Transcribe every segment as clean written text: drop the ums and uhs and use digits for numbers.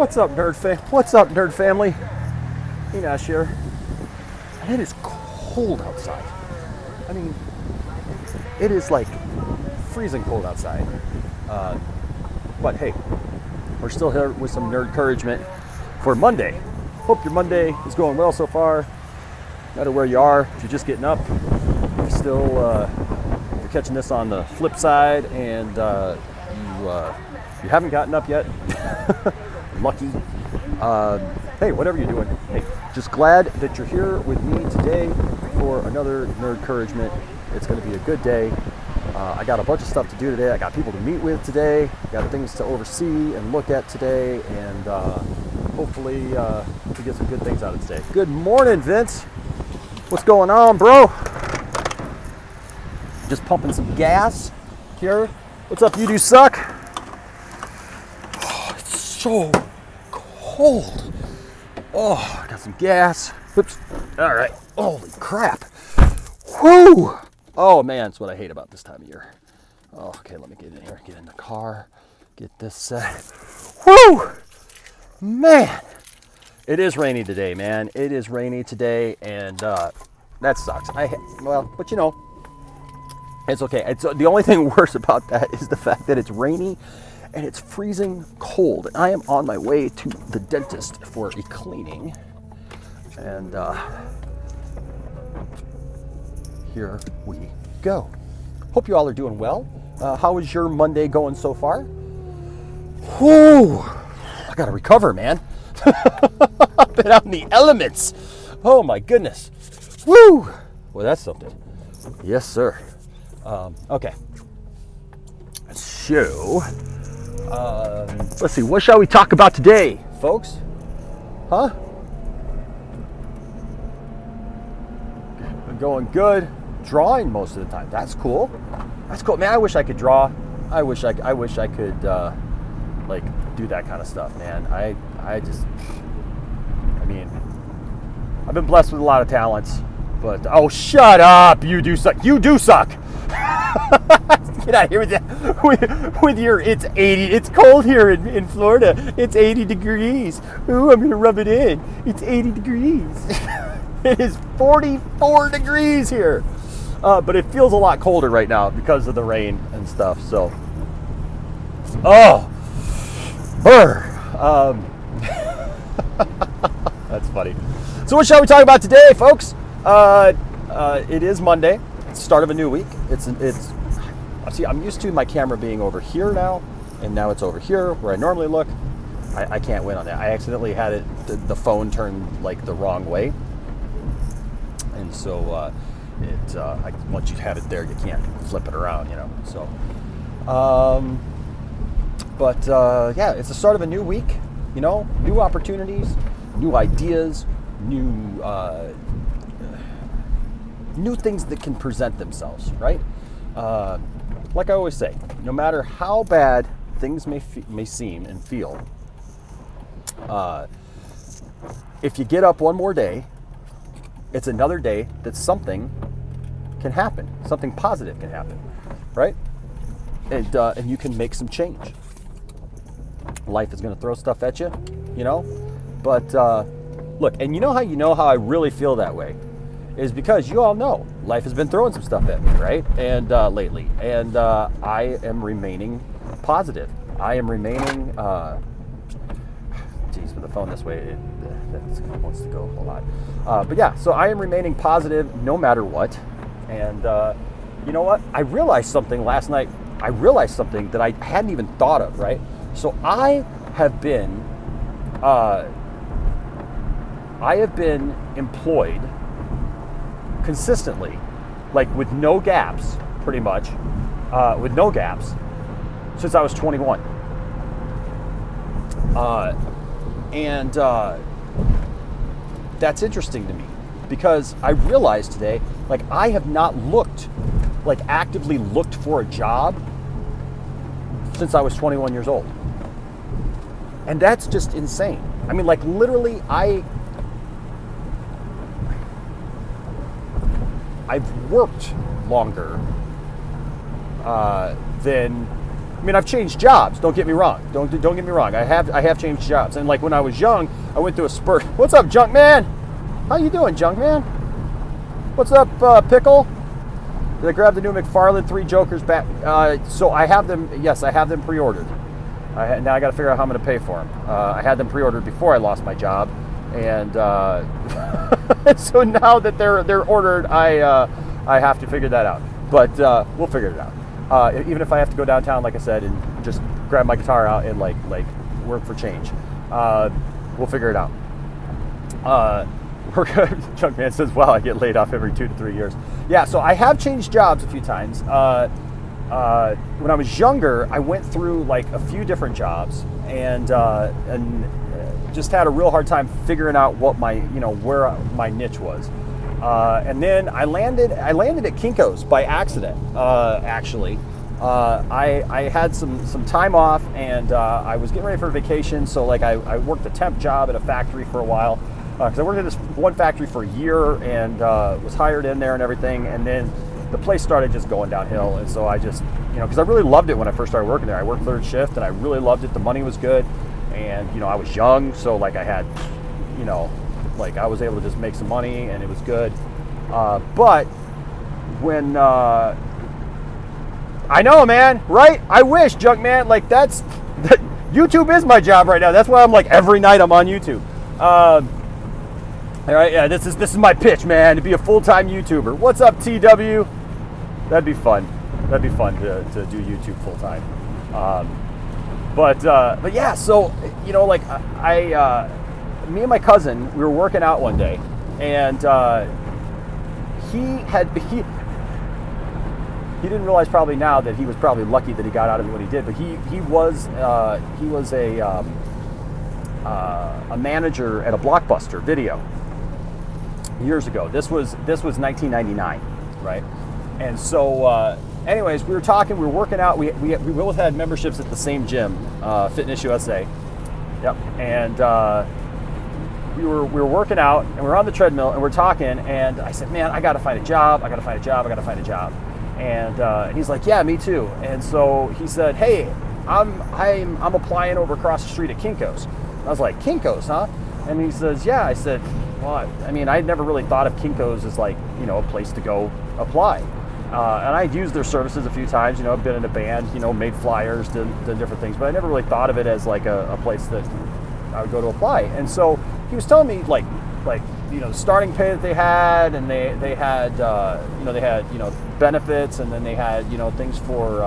What's up, What's up, nerd family? Enash here. And it is cold outside. I mean, it is like freezing cold outside. But hey, we're still here with some Nerdcouragement for Monday. Hope your Monday is going well so far. No matter where you are, if you're just getting up, you're still you're catching this on the flip side, and you haven't gotten up yet. Lucky. Hey, whatever you're doing, hey, just glad that you're here with me today for another Nerdcouragement. It's going to be a good day. I got a bunch of stuff to do today. I got people to meet with today. Got things to oversee and look at today, and hopefully we get some good things out of today. Good morning, Vince. What's going on, bro? Just pumping some gas here. What's up, you do suck? Oh, it's so cold. Oh, I got some gas. Oops. All right. Holy crap. Whoo. Oh, man, that's what I hate about this time of year. Oh, okay, let me get in here, get in the car, get this set. Whoo! Man, it is rainy today, man. It is rainy today, and that sucks. But you know, it's okay. It's the only thing worse about that is the fact that it's rainy and it's freezing cold. I am on my way to the dentist for a cleaning, and here we go. Hope you all are doing well. How is your Monday going so far? Whew, I gotta recover, man. I've been out in the elements. Oh my goodness. Woo! Well, that's something. Yes, sir. Okay. So, let's see. What shall we talk about today, folks? Huh? Been going good. Drawing most of the time. That's cool. That's cool, man. I wish I could draw. I wish I could like do that kind of stuff, man. I mean, I've been blessed with a lot of talents, but oh, shut up! You do suck. You do suck. Get out of here with that. With your, it's 80. It's cold here in Florida. It's 80 degrees. Ooh, I'm gonna rub it in. It's 80 degrees. It is 44 degrees here. But it feels a lot colder right now because of the rain and stuff. So, oh, brr. That's funny. So what shall we talk about today, folks? It is Monday. It's the start of a new week. See, I'm used to my camera being over here now, and now it's over here where I normally look. I can't win on that. I accidentally had the phone turned like the wrong way, and so. Once you have it there, you can't flip it around, you know. So, yeah, it's the start of a new week. You know, new opportunities, new ideas, new things that can present themselves, right? Like I always say, no matter how bad things may seem and feel, if you get up one more day, it's another day that something can happen, something positive can happen, right? And you can make some change. Life is going to throw stuff at you, you know. But look, and you know how I really feel that way is because you all know life has been throwing some stuff at me, right? And lately, and I am remaining positive. I am remaining. Geez, with the phone this way, that wants to go a lot. But yeah, so I am remaining positive no matter what. And you know what? I realized something last night. I realized something that I hadn't even thought of, right? So I have been employed consistently, like with no gaps, pretty much, with no gaps, since I was 21. And that's interesting to me because I realized today, like I have not actively looked for a job since I was 21 years old. And that's just insane. I mean, like literally I've worked longer than I mean, I've changed jobs. Don't get me wrong. Don't get me wrong. I have changed jobs. And like when I was young, I went through a spurt. What's up, Junk Man? How you doing, Junk Man? What's up, Pickle? Did I grab the new McFarlane 3 Jokers back? So I have them. Yes, I have them pre-ordered. Now I got to figure out how I'm going to pay for them. I had them pre-ordered before I lost my job, and so now that they're ordered, I have to figure that out. But we'll figure it out. Even if I have to go downtown, like I said, and just grab my guitar out and like work for change, we'll figure it out. Junk Man says, "Wow, I get laid off every 2 to 3 years." Yeah, so I have changed jobs a few times. When I was younger, I went through like a few different jobs and just had a real hard time figuring out what where my niche was. And then I landed at Kinko's by accident. Actually, I had some time off, and I was getting ready for vacation. So like I worked a temp job at a factory for a while, because I worked at this one factory for a year and was hired in there and everything. And then the place started just going downhill. And so I just, because I really loved it when I first started working there. I worked third shift and I really loved it. The money was good, and I was young, so like I had, like I was able to just make some money and it was good. But when I know, man, right? I wish, Junk Man, like YouTube is my job right now. That's why I'm like every night I'm on YouTube. All right, yeah, this is my pitch, man, to be a full-time YouTuber. What's up, TW? That'd be fun. That'd be fun to do YouTube full-time. But yeah, so like me and my cousin, we were working out one day, and he didn't realize probably now that he was probably lucky that he got out of it when he did. But he was a manager at a Blockbuster Video years ago. This was 1999, right? And so, anyways, we were talking, we were working out. We both had memberships at the same gym, Fitness USA. Yep. And we were working out, and we were on the treadmill, and we're talking. And I said, "Man, I got to find a job. I got to find a job. I got to find a job." And he's like, "Yeah, me too." And so he said, "Hey, I'm applying over across the street at Kinko's." I was like, "Kinko's, huh?" And he says, "Yeah." I said, "Well, I mean, I'd never really thought of Kinko's as like, a place to go apply." And I'd used their services a few times, I've been in a band, made flyers, did different things, but I never really thought of it as like a place that I would go to apply. And so he was telling me like the starting pay that they had, and they had they had benefits, and then they had things for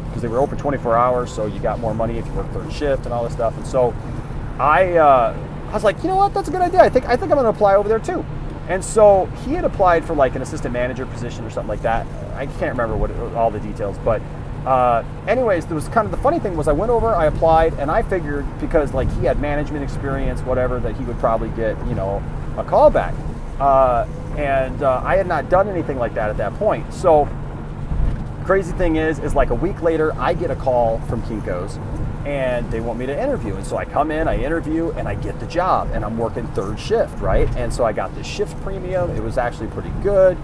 because they were open 24 hours, so you got more money if you work third shift and all this stuff. And so I was like, you know what, that's a good idea. I think I'm going to apply over there too. And so he had applied for like an assistant manager position or something like that. I can't remember all the details, but anyways, there was kind of the funny thing was I went over, I applied, and I figured because like he had management experience, whatever, that he would probably get a call back. And I had not done anything like that at that point. So crazy thing is like a week later, I get a call from Kinko's, and they want me to interview. And so I come in, I interview, and I get the job, and I'm working third shift, right? And so I got the shift premium. It was actually pretty good.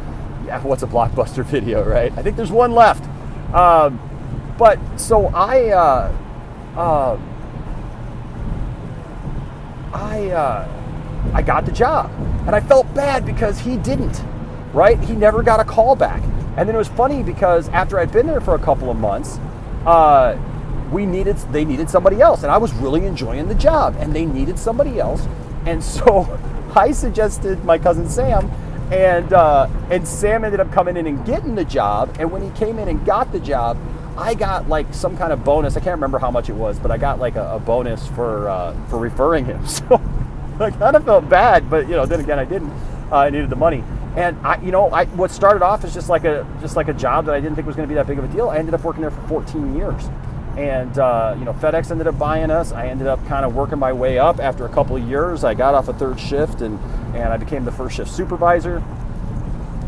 Yeah, what's a Blockbuster Video, right? I think there's one left. But so I got the job, and I felt bad because he didn't, right? He never got a call back. And then it was funny because after I'd been there for a couple of months, they needed somebody else, and I was really enjoying the job, and they needed somebody else. And so I suggested my cousin Sam, and Sam ended up coming in and getting the job. And when he came in and got the job, I got like some kind of bonus. I can't remember how much it was, but I got like a bonus for referring him. So I kind of felt bad, but then again, I didn't. I needed the money. And what started off as just like a job that I didn't think was going to be that big of a deal. I ended up working there for 14 years. And FedEx ended up buying us. I ended up kind of working my way up. After a couple of years, I got off a third shift, and I became the first shift supervisor.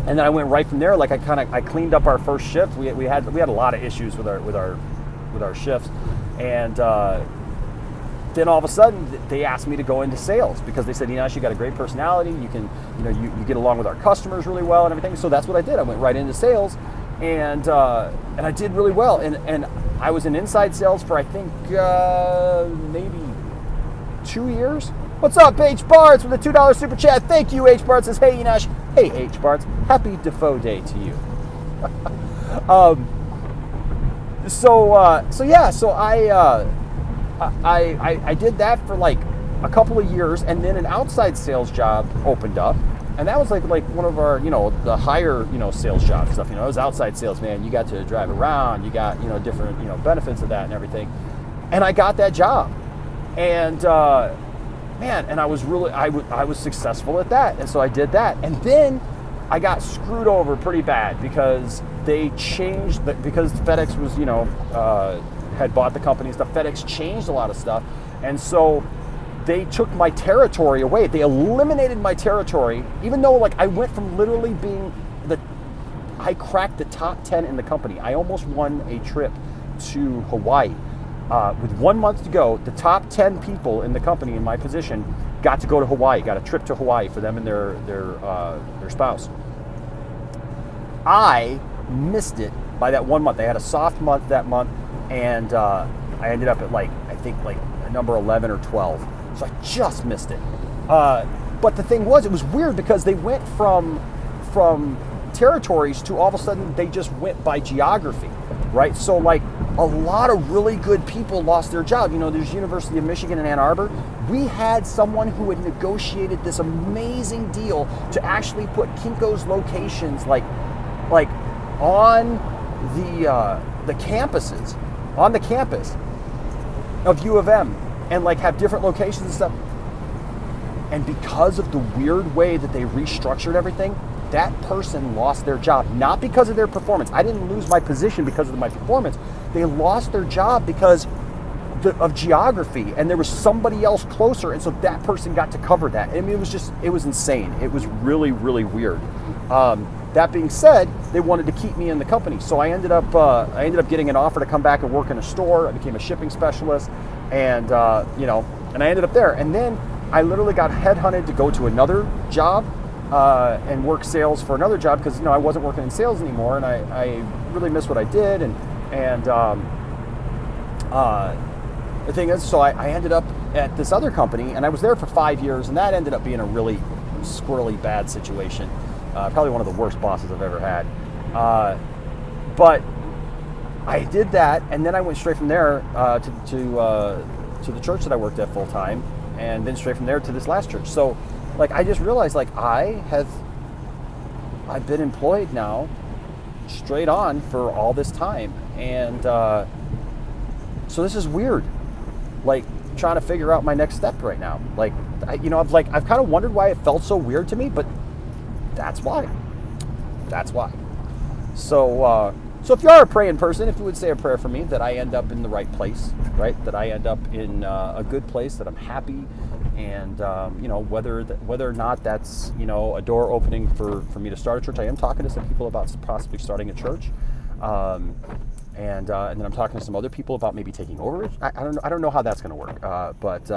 And then I went right from there. Like I cleaned up our first shift. We had a lot of issues with our shifts, and then all of a sudden they asked me to go into sales because they said, you got a great personality. You can you get along with our customers really well and everything. So that's what I did. I went right into sales. and I did really well. And I was in inside sales for I think maybe 2 years. What's up, H. Barts, with a $2 super chat? Thank you, H. Barts. Says, hey, Enosh. Hey, H. Barts. Happy Defoe Day to you. So I did that for like a couple of years, and then an outside sales job opened up, and that was like one of our, the higher, sales job stuff. It was outside sales, man. You got to drive around, you got, different, benefits of that and everything. And I got that job, and and I was really, I was successful at that, and so I did that, and then I got screwed over pretty bad because they changed, because FedEx was, had bought the company and stuff. FedEx changed a lot of stuff, and so they took my territory away. They eliminated my territory, even though I went from literally being I cracked the top 10 in the company. I almost won a trip to Hawaii. With 1 month to go, the top 10 people in the company in my position got to go to Hawaii, got a trip to Hawaii for them and their spouse. I missed it by that 1 month. They had a soft month that month, and I ended up at I think a number 11 or 12. So I just missed it. But the thing was, it was weird because they went from territories to all of a sudden they just went by geography, right? So a lot of really good people lost their job. There's University of Michigan in Ann Arbor. We had someone who had negotiated this amazing deal to actually put Kinko's locations on the campuses, on the campus of U of M, and have different locations and stuff. And because of the weird way that they restructured everything, that person lost their job, not because of their performance. I didn't lose my position because of my performance. They lost their job because of geography, and there was somebody else closer, and so that person got to cover that. I mean, it was insane. It was really, really weird. That being said, they wanted to keep me in the company, so I ended up getting an offer to come back and work in a store. I became a shipping specialist, and and I ended up there. And then I literally got headhunted to go to another job and work sales for another job because I wasn't working in sales anymore, and I really missed what I did. And the thing is, so I ended up at this other company, and I was there for 5 years, and that ended up being a really squirrely bad situation. Probably one of the worst bosses I've ever had. But I did that, and then I went straight from there to the church that I worked at full time, and then straight from there to this last church. So, I just realized, I've been employed now, straight on for all this time, and so this is weird. Trying to figure out my next step right now. I've kind of wondered why it felt so weird to me, but that's why. That's why. So if you are a praying person, if you would say a prayer for me that I end up in the right place, right? That I end up in a good place, that I'm happy, and whether or not that's a door opening for me to start a church. I am talking to some people about possibly starting a church, and then I'm talking to some other people about maybe taking over it. I don't know how that's going to work, but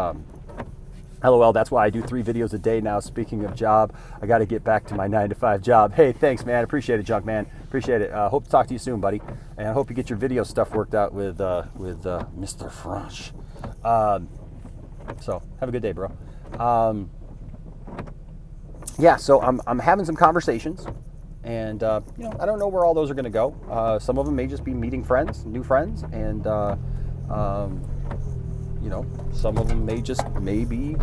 LOL, that's why I do 3 videos a day now. Speaking of job, I got to get back to my 9-to-5 job. Hey, thanks, man. Appreciate it, Junk Man. Appreciate it. Hope to talk to you soon, buddy. And I hope you get your video stuff worked out with Mr. French. So have a good day, bro. So I'm having some conversations, and I don't know where all those are going to go. Some of them may just be meeting friends, new friends, and some of them may be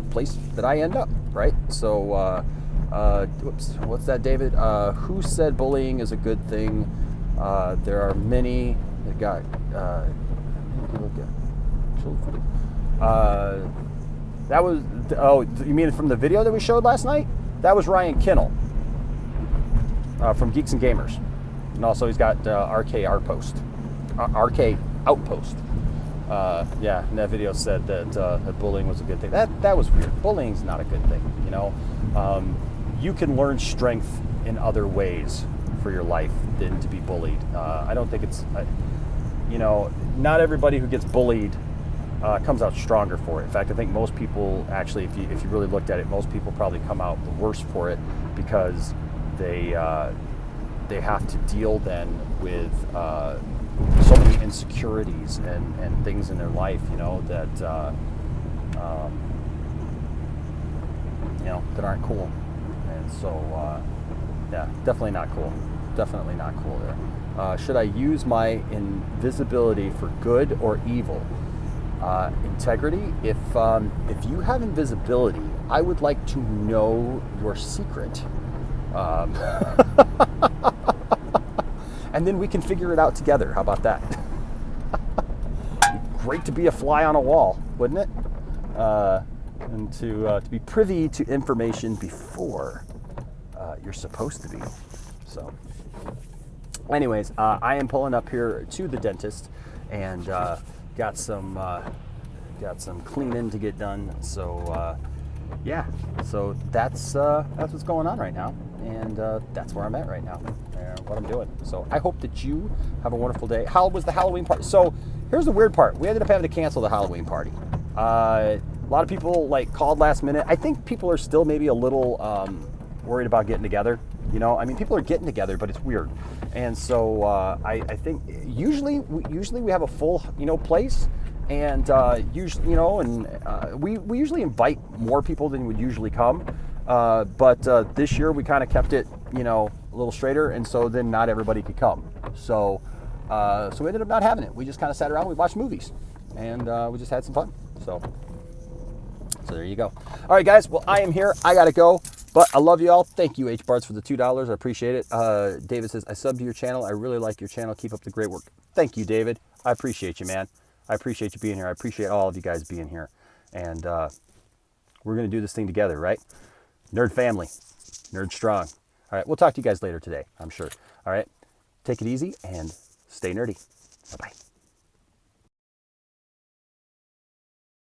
place that I end up, right? So what's that, David? Who said bullying is a good thing? There are many that got that was, you mean from the video that we showed last night? That was Ryan Kinnell from Geeks and Gamers, and also he's got RK Outpost. And that video said that bullying was a good thing. That was weird. Bullying's not a good thing. You can learn strength in other ways for your life than to be bullied. I don't think it's, not everybody who gets bullied comes out stronger for it. In fact, I think most people actually, if you really looked at it, most people probably come out the worse for it because they they have to deal then with so many insecurities and things in their life, that that aren't cool. And so, yeah, definitely not cool. Definitely not cool there. Should I use my invisibility for good or evil? Integrity. If you have invisibility, I would like to know your secret. And then we can figure it out together. How about that? Great to be a fly on a wall, wouldn't it? And to be privy to information before you're supposed to be. So, anyways, I am pulling up here to the dentist, and got some cleaning to get done. So yeah, so that's what's going on right now, and that's where I'm at right now, and what I'm doing. So I hope that you have a wonderful day. How was the Halloween party? So here's the weird part: we ended up having to cancel the Halloween party. A lot of people called last minute. I think people are still maybe a little worried about getting together. I mean, people are getting together, but it's weird. And so I think usually we have a full place, and usually we usually invite more people than would usually come. But this year we kind of kept it a little straighter, and so then not everybody could come. So we ended up not having it. We just kind of sat around, we watched movies, and we just had some fun. So there you go. All right, guys. Well, I am here. I got to go. But I love you all. Thank you, H-Barts, for the $2. I appreciate it. David says, I subbed to your channel. I really like your channel. Keep up the great work. Thank you, David. I appreciate you, man. I appreciate you being here. I appreciate all of you guys being here. And we're going to do this thing together, right? Nerd family. Nerd strong. All right. We'll talk to you guys later today, I'm sure. All right. Take it easy and stay nerdy. Bye-bye.